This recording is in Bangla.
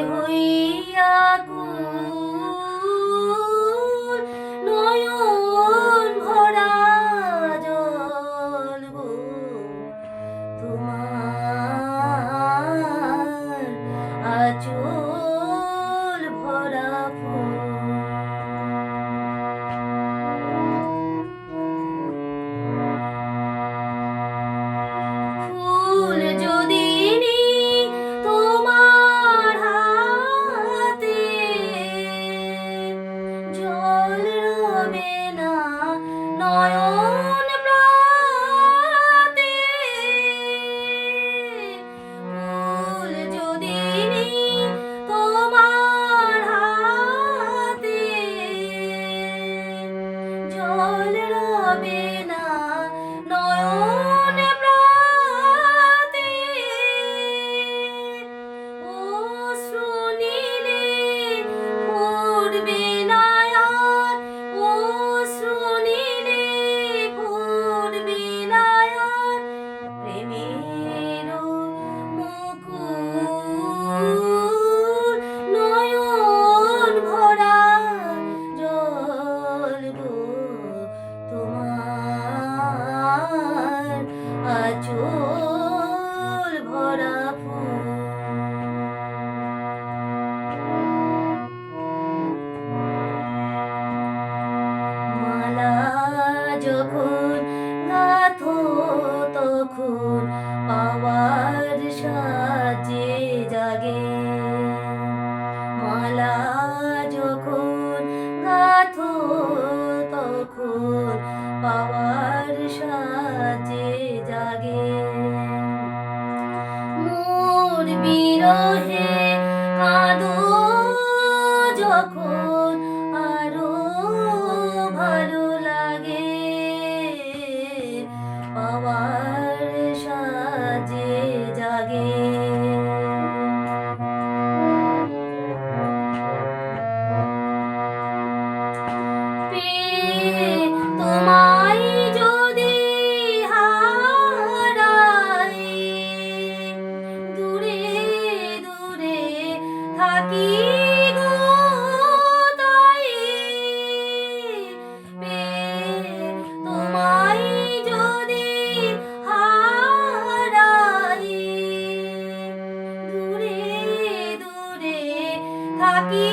হইয়া কুল নয়ন ভরা জল গো তোমার আঁচল ভরা ফুল। ফুল যদি তোমার হাতে জল রবে না নয়ন প্রাতে। ফুল যদি তোমার হাতে জল রবে না নয়ন প্রাতে। অশ্রু নীলে ফুটবে না আর, অশ্রু নীলে ফুটবে না আর প্রেমের মুকুল নয়ন ভরা জল গো তোমার আঁচল ভরা ফুল। মালা যখন গাঁথো তখন পাওয়ার সাজে জাগে। মালা যখন গাঁথো তখন পাওয়ার সাজে জাগে। মোর বিরহে কাঁদো যখন আরো ভালো লাগে পাওয়ার সাজে জাগে। তোমায় যদি হারাই দূরে দূরে থাকি গো তাই। তোমায় যদি হারাই দূরে দূরে থাকি